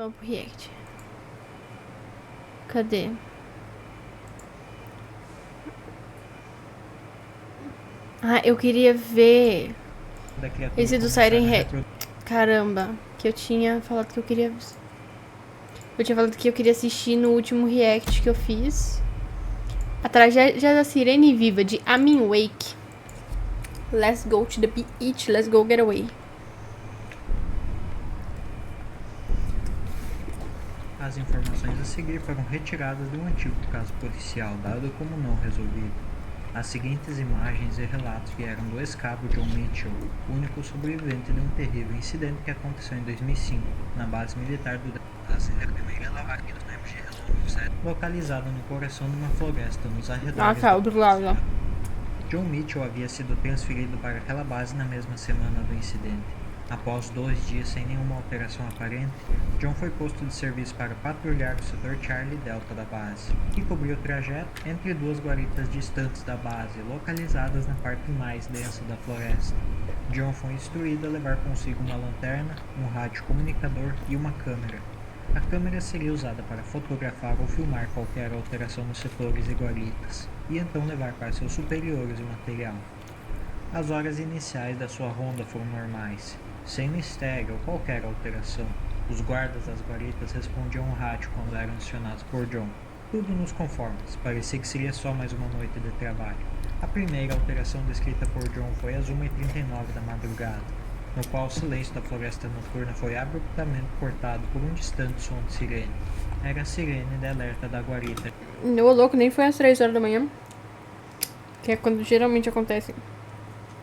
salvar pro React. Cadê? Ah, eu queria ver esse do Siren Head. Caramba, que eu tinha falado que eu queria... Eu tinha falado que eu queria assistir no último react que eu fiz. A tragédia da sirene viva, de Amin Wake. Let's go to the beach, let's go get away. As informações a seguir foram retiradas de um antigo caso policial dado como não resolvido. As seguintes imagens e relatos vieram do ex-cabo John Mitchell, único sobrevivente de um terrível incidente que aconteceu em 2005, na base militar do localizada no coração de uma floresta nos arredores. Outro lado. John Mitchell havia sido transferido para aquela base na mesma semana do incidente. Após 2 dias sem nenhuma alteração aparente, John foi posto de serviço para patrulhar o setor Charlie Delta da base, e cobriu o trajeto entre 2 guaritas distantes da base, localizadas na parte mais densa da floresta. John foi instruído a levar consigo uma lanterna, um rádio comunicador e uma câmera. A câmera seria usada para fotografar ou filmar qualquer alteração nos setores e guaritas, e então levar para seus superiores o material. As horas iniciais da sua ronda foram normais, sem mistério ou qualquer alteração. Os guardas das guaritas respondiam ao rádio quando eram acionados por John. Tudo nos conformes, parecia que seria só mais uma noite de trabalho. A primeira alteração descrita por John foi às 1h39 da madrugada, no qual o silêncio da floresta noturna foi abruptamente cortado por um distante som de sirene. Era a sirene de alerta da guarita. Ô louco, nem foi às 3 horas da manhã. Que é quando geralmente acontecem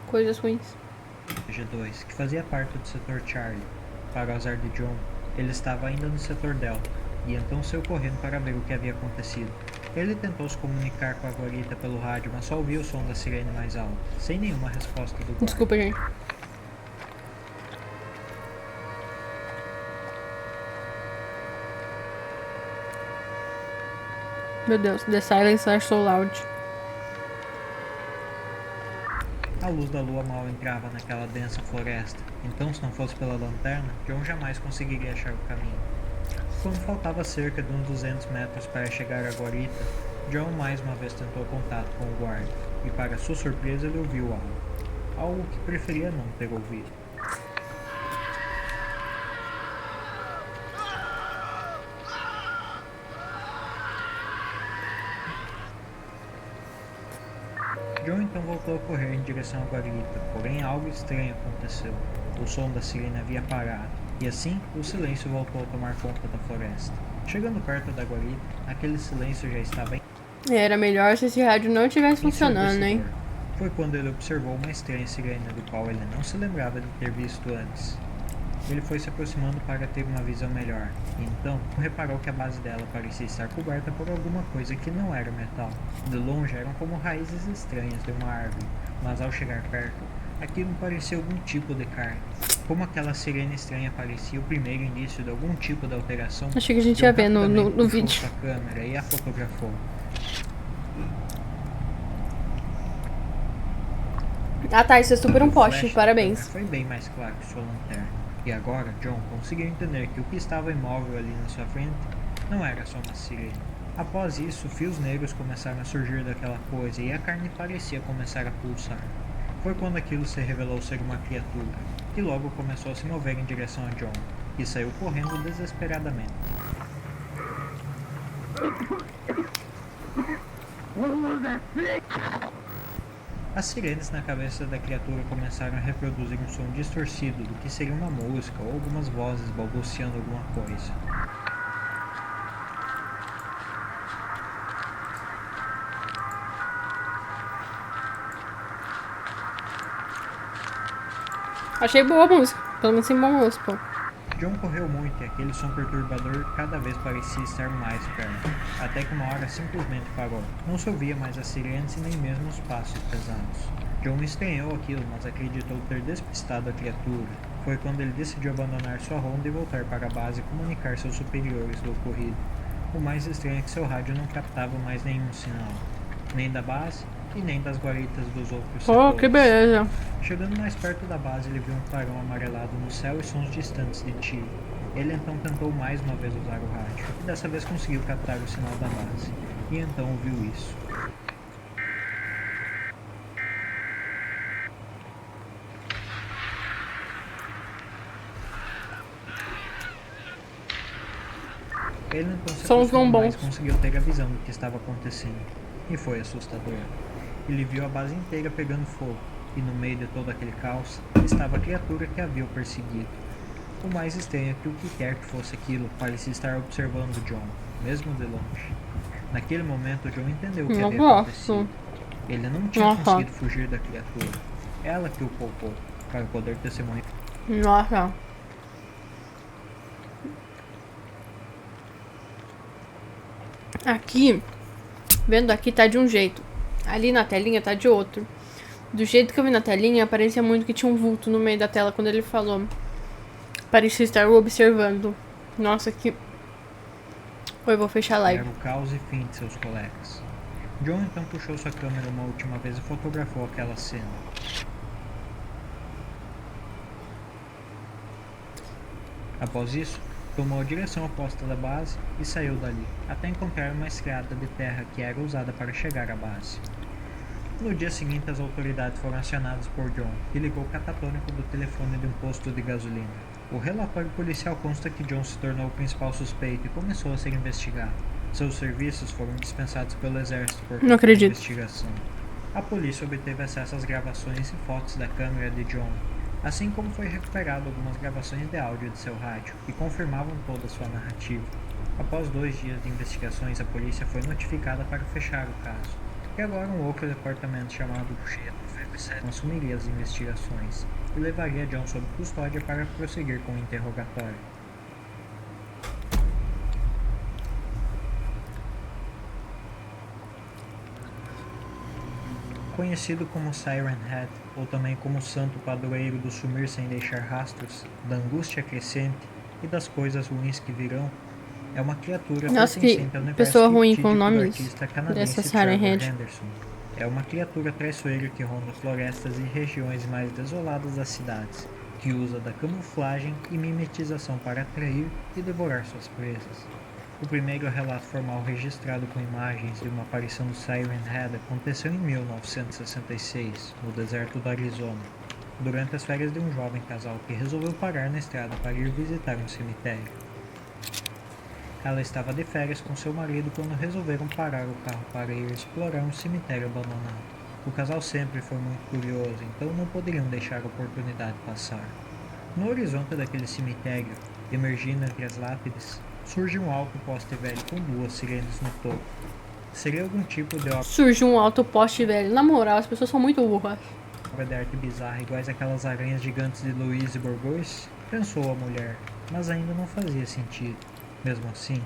coisas ruins. G2, que fazia parte do setor Charlie. Para o azar de John, ele estava ainda no setor Delta, e então saiu correndo para ver o que havia acontecido. Ele tentou se comunicar com a guarita pelo rádio, mas só ouvia o som da sirene mais alto, sem nenhuma resposta do guarda. Desculpa, gente. Meu Deus, the silence are so loud. A luz da lua mal entrava naquela densa floresta, então se não fosse pela lanterna, John jamais conseguiria achar o caminho. Quando faltava cerca de uns 200 metros para chegar à guarita, John mais uma vez tentou contato com o guarda, e para sua surpresa ele ouviu algo que preferia não ter ouvido. John então voltou a correr em direção à guarita, porém algo estranho aconteceu. O som da sirene havia parado, e assim o silêncio voltou a tomar conta da floresta. Chegando perto da guarita, aquele silêncio já estava Era melhor se esse rádio não estivesse funcionando, hein? Foi quando ele observou uma estranha sirene do qual ele não se lembrava de ter visto antes. Ele foi se aproximando para ter uma visão melhor, e então reparou que a base dela parecia estar coberta por alguma coisa que não era metal. De longe eram como raízes estranhas de uma árvore, mas ao chegar perto, aquilo parecia algum tipo de carne. Como aquela sirene estranha parecia o primeiro indício de algum tipo de alteração, achei que a gente ia ver no vídeo. A câmera e a fotografou. Ah tá, isso é super um poste, parabéns. Foi bem mais claro que sua lanterna. E agora, John conseguiu entender que o que estava imóvel ali na sua frente não era só uma sirene. Após isso, fios negros começaram a surgir daquela coisa e a carne parecia começar a pulsar. Foi quando aquilo se revelou ser uma criatura, que logo começou a se mover em direção a John, que saiu correndo desesperadamente. As sirenes na cabeça da criatura começaram a reproduzir um som distorcido do que seria uma música ou algumas vozes balbuciando alguma coisa. Achei boa a música, pelo menos sem bom gosto, pô. John correu muito e aquele som perturbador cada vez parecia estar mais perto, até que uma hora simplesmente parou. Não se ouvia mais as sirenes e nem mesmo os passos pesados. John estranhou aquilo, mas acreditou ter despistado a criatura. Foi quando ele decidiu abandonar sua ronda e voltar para a base e comunicar seus superiores do ocorrido. O mais estranho é que seu rádio não captava mais nenhum sinal, nem da base e nem das guaritas dos outros setores. Oh, que beleza. Chegando mais perto da base, ele viu um clarão amarelado no céu e sons distantes de tiro. Ele então tentou mais uma vez usar o rádio, e dessa vez conseguiu captar o sinal da base, e então ouviu isso. Ele então se aproximou mais e conseguiu ter a visão do que estava acontecendo, e foi assustador. Ele viu a base inteira pegando fogo, e no meio de todo aquele caos estava a criatura que havia o perseguido. O mais estranho é que o que quer que fosse aquilo parecia estar observando John, mesmo de longe. Naquele momento, John entendeu o que havia acontecido. Ele não tinha conseguido fugir da criatura. Ela que o poupou, para poder testemunhar. Nossa. Aqui, vendo aqui tá de um jeito. Ali na telinha tá de outro. Do jeito que eu vi na telinha, parecia muito que tinha um vulto no meio da tela quando ele falou. Parecia estar observando. Nossa, que... Eu vou fechar a live. Era o caos e fim de seus colegas. John então puxou sua câmera uma última vez e fotografou aquela cena. Após isso, tomou a direção oposta da base e saiu dali, até encontrar uma estrada de terra que era usada para chegar à base. No dia seguinte, as autoridades foram acionadas por John, que ligou o catatônico do telefone de um posto de gasolina. O relatório policial consta que John se tornou o principal suspeito e começou a ser investigado. Seus serviços foram dispensados pelo exército por conta da investigação. A polícia obteve acesso às gravações e fotos da câmera de John, assim como foi recuperado algumas gravações de áudio de seu rádio, que confirmavam toda a sua narrativa. Após 2 dias de investigações, a polícia foi notificada para fechar o caso, e agora um outro departamento chamado Sheriff assumiria as investigações e levaria John sob custódia para prosseguir com o interrogatório. Conhecido como Siren Head, ou também como Santo Padroeiro do sumir sem deixar rastros, da angústia crescente e das coisas ruins que virão, é uma criatura pertencente ao universo fictício do artista canadense Trevor Henderson. É uma criatura traiçoeira que ronda florestas e regiões mais desoladas das cidades, que usa da camuflagem e mimetização para atrair e devorar suas presas. O primeiro relato formal registrado com imagens de uma aparição do Siren Head aconteceu em 1966, no deserto do Arizona, durante as férias de um jovem casal que resolveu parar na estrada para ir visitar um cemitério. Ela estava de férias com seu marido quando resolveram parar o carro para ir explorar um cemitério abandonado. O casal sempre foi muito curioso, então não poderiam deixar a oportunidade passar. No horizonte daquele cemitério, emergindo entre as lápides, surge um alto poste velho com 2 sirenes no topo. Seria algum tipo de obra... Surge um alto poste velho. Na moral, as pessoas são muito burras. Obra de arte bizarra iguais aquelas aranhas gigantes de Louise Bourgeois? Pensou a mulher, mas ainda não fazia sentido. Mesmo assim,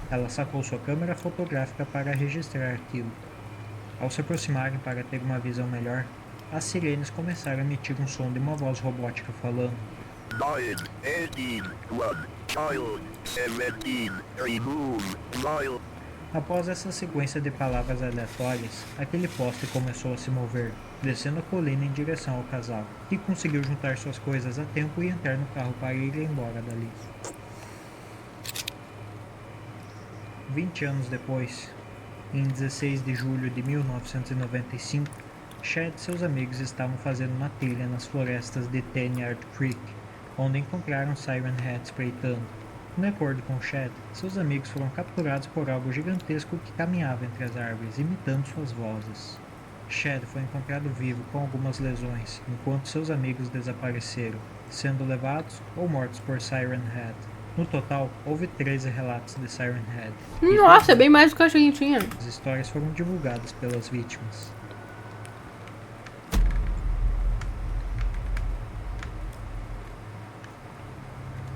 ela sacou sua câmera fotográfica para registrar aquilo. Ao se aproximarem para ter uma visão melhor, as sirenes começaram a emitir um som de uma voz robótica falando: 9, 18, 1, child, 17, remove, mile. Após essa sequência de palavras aleatórias, aquele poste começou a se mover, descendo a colina em direção ao casal, que conseguiu juntar suas coisas a tempo e entrar no carro para ir embora dali. 20 anos depois, em 16 de julho de 1995, Chad e seus amigos estavam fazendo uma trilha nas florestas de Tanyard Creek, onde encontraram Siren Head espreitando. De acordo com Chad, seus amigos foram capturados por algo gigantesco que caminhava entre as árvores, imitando suas vozes. Chad foi encontrado vivo com algumas lesões, enquanto seus amigos desapareceram, sendo levados ou mortos por Siren Head. No total, houve 13 relatos de Siren Head. Nossa, é bem mais do que eu achei que tinha. As histórias foram divulgadas pelas vítimas.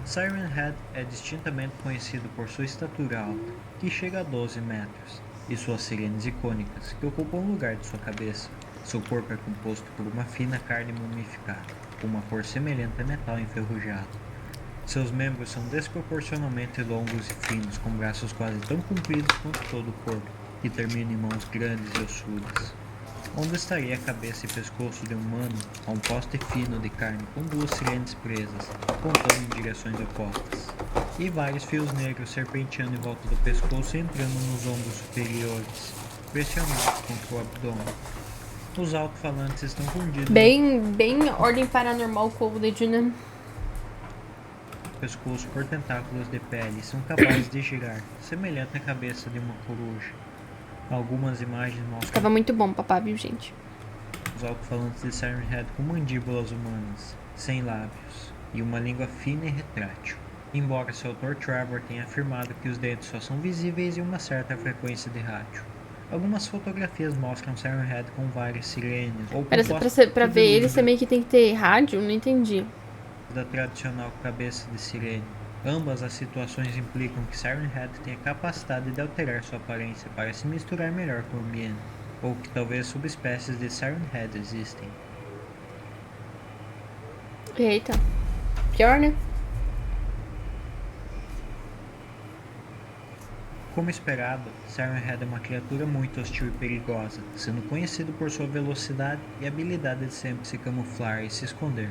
Siren Head é distintamente conhecido por sua estatura alta, que chega a 12 metros, e suas sirenes icônicas, que ocupam o lugar de sua cabeça. Seu corpo é composto por uma fina carne mumificada, com uma cor semelhante a metal enferrujado. Seus membros são desproporcionalmente longos e finos, com braços quase tão compridos quanto todo o corpo, que terminam em mãos grandes e ossudas. Onde estaria a cabeça e pescoço de um humano, há um poste fino de carne com 2 sirenes presas, apontando em direções opostas. e vários fios negros serpenteando em volta do pescoço e entrando nos ombros superiores, pressionando contra o abdômen. Os alto-falantes estão fundidos Bem ordem paranormal Cold, né? no pescoço por tentáculos de pele e são capazes de girar, semelhante à cabeça de uma coruja. Algumas imagens mostram Tava muito bom, papá, viu, gente? os alto-falantes de Siren Head com mandíbulas humanas, sem lábios, e uma língua fina e retrátil. Embora seu autor Trevor tenha afirmado que os dentes só são visíveis em uma certa frequência de rádio. Algumas fotografias mostram Siren Head com várias sirenes ou Pra ver eles também que tem que ter rádio? Não entendi. da tradicional cabeça de sirene. Ambas as situações implicam que Siren Head tem a capacidade de alterar sua aparência para se misturar melhor com o ambiente, ou que talvez subespécies de Siren Head existem. Eita. Pior, né? Como esperado, Siren Head é uma criatura muito hostil e perigosa, sendo conhecido por sua velocidade e habilidade de sempre se camuflar e se esconder.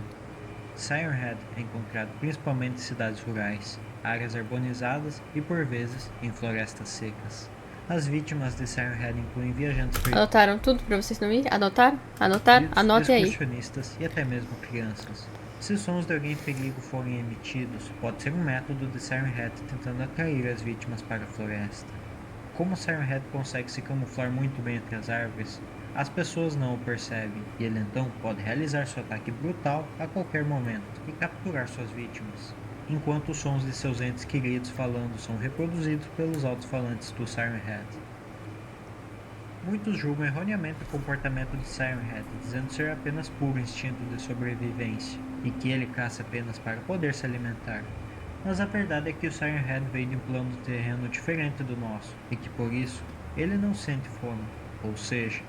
Siren Head é encontrado principalmente em cidades rurais, áreas arborizadas e, por vezes, em florestas secas. As vítimas de Siren Head incluem viajantes Anotaram tudo pra vocês não irem? Anotaram? Anotaram? Anotem aí. excursionistas e até mesmo crianças. Se sons de alguém em perigo forem emitidos, pode ser um método de Siren Head tentando atrair as vítimas para a floresta. Como Siren Head consegue se camuflar muito bem entre as árvores, as pessoas não o percebem e ele então pode realizar seu ataque brutal a qualquer momento e capturar suas vítimas, enquanto os sons de seus entes queridos falando são reproduzidos pelos alto-falantes do Siren Head. Muitos julgam erroneamente o comportamento de Siren Head, dizendo ser apenas puro instinto de sobrevivência e que ele caça apenas para poder se alimentar. Mas a verdade é que o Siren Head veio de um plano de terreno diferente do nosso e que por isso ele não sente fome, ou seja,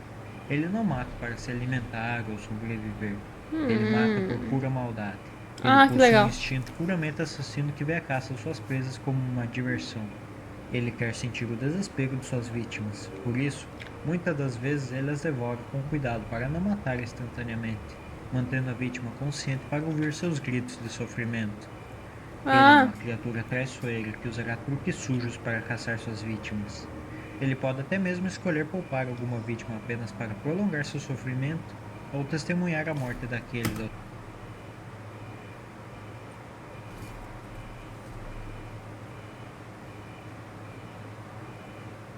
ele não mata para se alimentar ou sobreviver. Ele mata por pura maldade. Ele Que legal. um instinto puramente assassino que vê a caça às suas presas como uma diversão. Ele quer sentir o desespero de suas vítimas. Por isso, muitas das vezes ele as devora com cuidado para não matar instantaneamente, mantendo a vítima consciente para ouvir seus gritos de sofrimento. Ele é uma criatura traiçoeira que usará truques sujos para caçar suas vítimas. Ele pode até mesmo escolher poupar alguma vítima apenas para prolongar seu sofrimento ou testemunhar a morte daquele.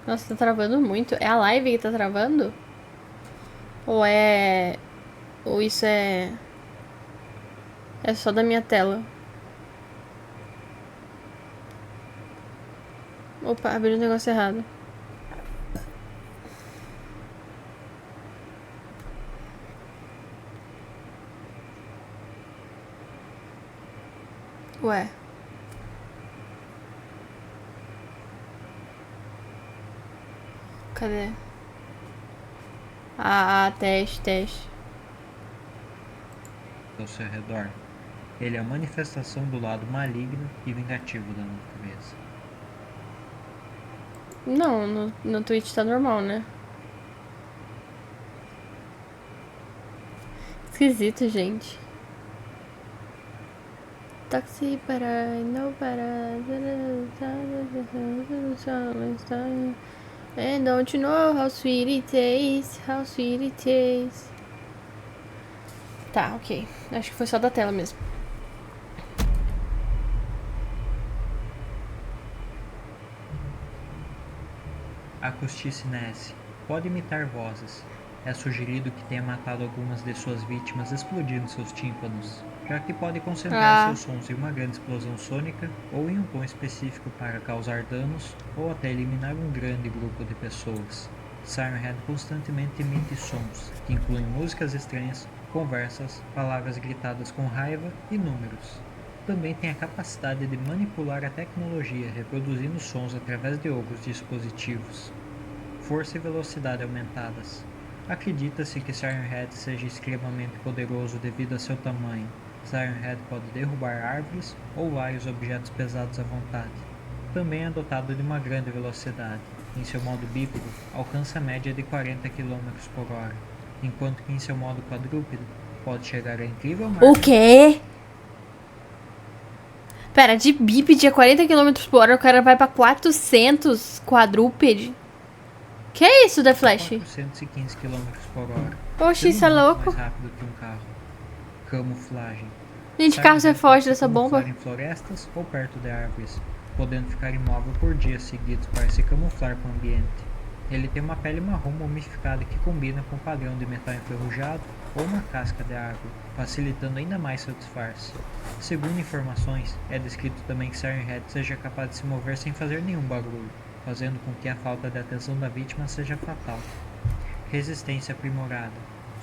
Nossa, tá travando muito. É a live que tá travando? Ou é... Ou isso é... É só da minha tela? Opa, abri o negócio errado. Ué. Cadê? Teste. Ao seu redor. Ele é a manifestação do lado maligno e vingativo da natureza. Não, no Twitch tá normal, né? Esquisito, gente. Táxi para... Não para... And don't you know how sweet it tastes? How sweet it tastes. Tá, ok. Acho que foi só da tela mesmo. A Costicinace pode imitar vozes. É sugerido que tenha matado algumas de suas vítimas explodindo seus tímpanos, já que pode concentrar seus sons em uma grande explosão sônica ou em um tom específico para causar danos ou até eliminar um grande grupo de pessoas. Siren Head constantemente emite sons, que incluem músicas estranhas, conversas, palavras gritadas com raiva e números. Também tem a capacidade de manipular a tecnologia, reproduzindo sons através de outros dispositivos. Força e velocidade aumentadas. Acredita-se que Siren Head seja extremamente poderoso devido a seu tamanho. Siren Head pode derrubar árvores ou vários objetos pesados à vontade. Também é dotado de uma grande velocidade. Em seu modo bípede, alcança a média de 40 km por hora, enquanto que em seu modo quadrúpede, pode chegar a incrível marca. O quê? Pera, de bípede a 40 km por hora, o cara vai pra 400 quadrúpede. Que é isso, The Flash? 415 km por hora. Oxi, isso é louco. Mais rápido que um carro. Camuflagem. Gente, carro você foge dessa bomba. Em florestas ou perto de árvores, podendo ficar imóvel por dias seguidos para se camuflar com o ambiente. Ele tem uma pele marrom mumificada que combina com o padrão de metal enferrujado ou uma casca de árvore, facilitando ainda mais seu disfarce. Segundo informações, é descrito também que Siren Head seja capaz de se mover sem fazer nenhum barulho, fazendo com que a falta de atenção da vítima seja fatal. Resistência aprimorada.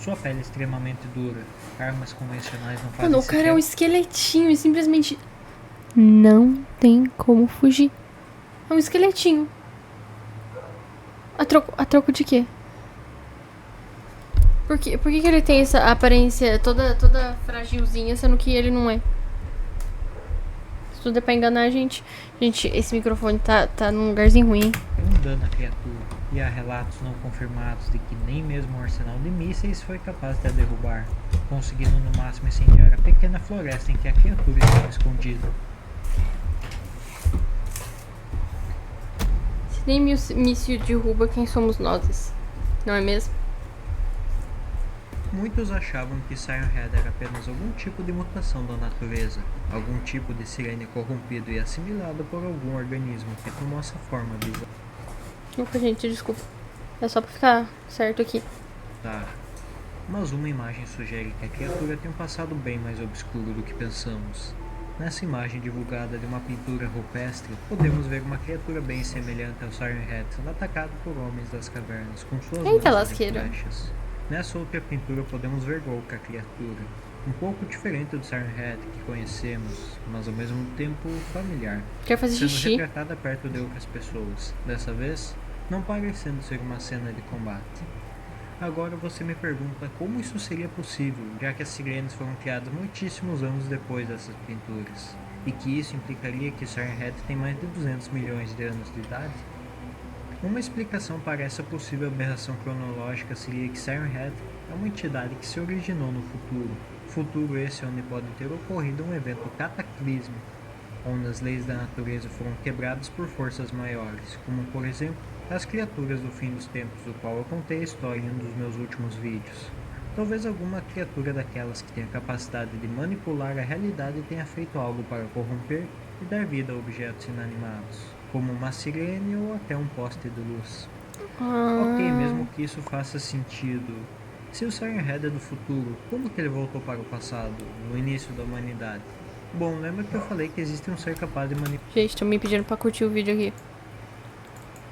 Sua pele é extremamente dura. Armas convencionais não fazem Mano, o cara é um esqueletinho e simplesmente não tem como fugir. É um esqueletinho. A troco de quê? Por que ele tem essa aparência toda fragilzinha, sendo que ele não é? Isso tudo é pra enganar a gente. Gente, esse microfone tá num lugarzinho ruim. Um dano à criatura. E há relatos não confirmados de que nem mesmo um arsenal de mísseis foi capaz de a derrubar, conseguindo no máximo incendiar a pequena floresta em que a criatura estava escondida. Se nem míssil derruba, quem somos nós? Não é mesmo? Muitos achavam que Siren Head era apenas algum tipo de mutação da natureza, algum tipo de sirene corrompido e assimilado por algum organismo que tomou essa forma bizarra. Opa, gente, desculpa. É só pra ficar certo aqui. Tá. Mas uma imagem sugere que a criatura tem um passado bem mais obscuro do que pensamos. Nessa imagem divulgada de uma pintura rupestre, podemos ver uma criatura bem semelhante ao Siren Head sendo atacado por homens das cavernas com suas lanças e flechas. Nessa outra pintura podemos ver outra criatura, um pouco diferente do Siren Head que conhecemos, mas ao mesmo tempo familiar. Quer fazer sendo xixi? retratada perto de outras pessoas. Dessa vez, não parecendo ser uma cena de combate. Agora você me pergunta como isso seria possível, já que as sirenes foram criadas muitíssimos anos depois dessas pinturas, e que isso implicaria que Siren Head tem mais de 200 milhões de anos de idade? Uma explicação para essa possível aberração cronológica seria que Siren Head é uma entidade que se originou no futuro esse onde pode ter ocorrido um evento cataclísmico, onde as leis da natureza foram quebradas por forças maiores, como por exemplo as criaturas do fim dos tempos, do qual eu contei a história em um dos meus últimos vídeos. Talvez alguma criatura daquelas que tem a capacidade de manipular a realidade tenha feito algo para corromper e dar vida a objetos inanimados, como uma sirene ou até um poste de luz. Ok, mesmo que isso faça sentido. Se o Siren Head é do futuro, como que ele voltou para o passado, no início da humanidade? Bom, lembra que eu falei que existe um ser capaz de manipular... Gente, estão me pedindo pra curtir o vídeo aqui.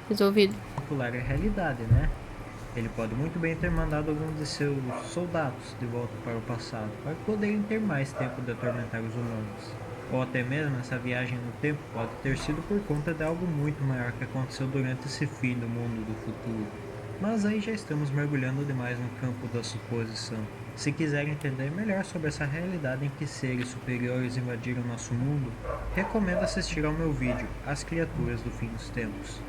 Resolvido. Manipular a realidade, né? Ele pode muito bem ter mandado alguns de seus soldados de volta para o passado, para poderem ter mais tempo de atormentar os humanos. Ou até mesmo essa viagem no tempo pode ter sido por conta de algo muito maior que aconteceu durante esse fim do mundo do futuro. Mas aí já estamos mergulhando demais no campo da suposição. Se quiserem entender melhor sobre essa realidade em que seres superiores invadiram nosso mundo, recomendo assistir ao meu vídeo, As Criaturas do Fim dos Tempos.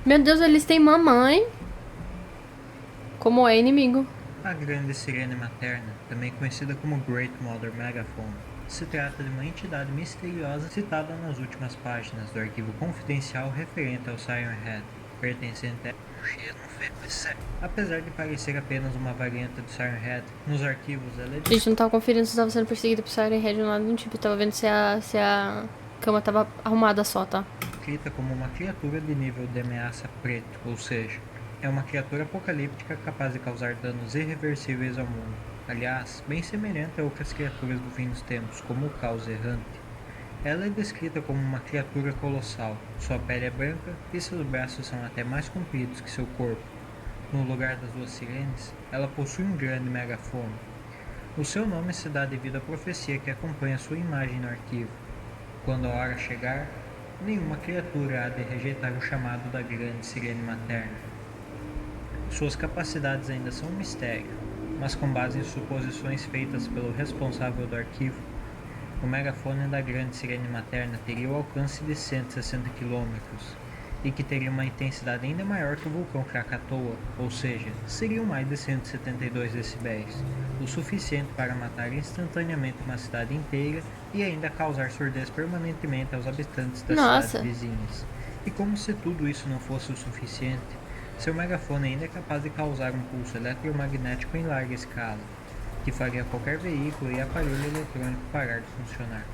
Meu Deus, eles têm mamãe. Como é inimigo. A grande sirene materna, também conhecida como Great Mother Megaphone, se trata de uma entidade misteriosa citada nas últimas páginas do arquivo confidencial referente ao Siren Head, pertencente a... Apesar de parecer apenas uma variante do Siren Head, nos arquivos ela é... Gente, não tava conferindo se estava sendo perseguida por Siren Head ou nada do tipo. Eu tava vendo se a cama tava arrumada só, tá? Descrita como uma criatura de nível de ameaça preto, ou seja, é uma criatura apocalíptica capaz de causar danos irreversíveis ao mundo. Aliás, bem semelhante a outras criaturas do fim dos tempos, como o Caos Errante. Ela é descrita como uma criatura colossal. Sua pele é branca e seus braços são até mais compridos que seu corpo. No lugar das duas sirenes, ela possui um grande megafone. O seu nome se dá devido à profecia que acompanha sua imagem no arquivo. Quando a hora chegar, nenhuma criatura há de rejeitar o chamado da grande sirene materna. Suas capacidades ainda são um mistério, mas com base em suposições feitas pelo responsável do arquivo, o megafone da grande sirene materna teria o alcance de 160 km, e que teria uma intensidade ainda maior que o vulcão Krakatoa, ou seja, seriam mais de 172 decibéis, o suficiente para matar instantaneamente uma cidade inteira e ainda causar surdez permanentemente aos habitantes das Nossa. cidades vizinhas. E como se tudo isso não fosse o suficiente, seu megafone ainda é capaz de causar um pulso eletromagnético em larga escala, que faria qualquer veículo e aparelho eletrônico parar de funcionar.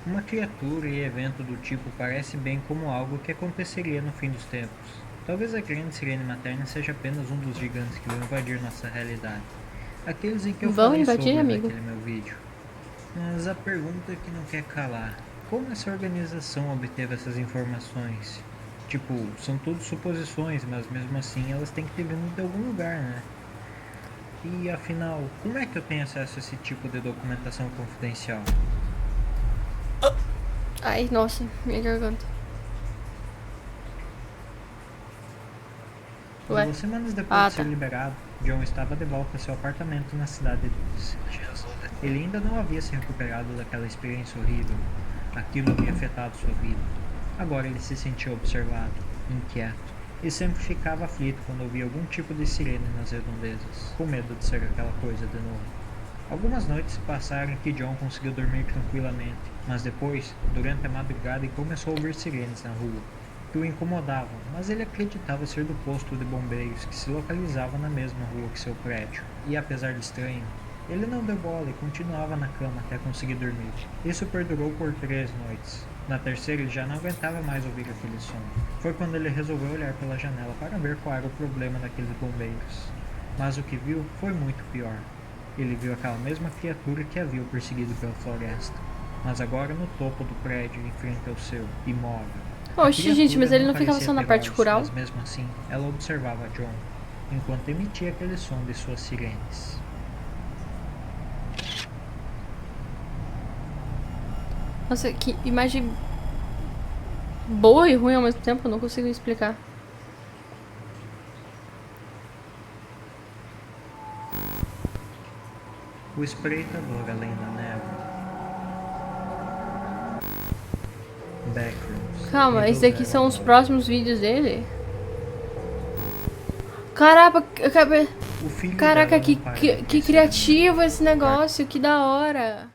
Uma criatura e evento do tipo parece bem como algo que aconteceria no fim dos tempos. Talvez a grande sirene materna seja apenas um dos gigantes que vão invadir nossa realidade. Aqueles em que eu falei sobre naquele meu vídeo. Mas a pergunta que não quer calar: como essa organização obteve essas informações? Tipo, são tudo suposições, mas mesmo assim elas têm que ter vindo de algum lugar, né? E afinal, como é que eu tenho acesso a esse tipo de documentação confidencial? Ai, nossa, minha garganta. Ué? 2 semanas depois de ser liberado, John estava de volta a seu apartamento na cidade de Luz. Ele ainda não havia se recuperado daquela experiência horrível. Aquilo havia afetado sua vida. Agora ele se sentia observado, inquieto, e sempre ficava aflito quando ouvia algum tipo de sirene nas redondezas, com medo de ser aquela coisa de novo. Algumas noites se passaram em que John conseguiu dormir tranquilamente, mas depois, durante a madrugada, ele começou a ouvir sirenes na rua, que o incomodavam, mas ele acreditava ser do posto de bombeiros que se localizava na mesma rua que seu prédio. E apesar de estranho, ele não deu bola e continuava na cama até conseguir dormir. Isso perdurou por 3 noites. Na terceira ele já não aguentava mais ouvir aquele som. Foi quando ele resolveu olhar pela janela para ver qual era o problema daqueles bombeiros. Mas o que viu foi muito pior. Ele viu aquela mesma criatura que havia o perseguido pela floresta, mas agora no topo do prédio em frente ao seu, imóvel. Oxe, gente, mas ele não ficava só na parte rural? Mas mesmo assim, ela observava John, enquanto emitia aquele som de suas sirenes. Nossa, que imagem boa e ruim ao mesmo tempo, eu não consigo explicar. O espreitador além da névoa. Backrooms. Calma, esses aqui são os próximos vídeos dele? Caraca, O filho caraca, dela não para de que criativo esse negócio, que da hora.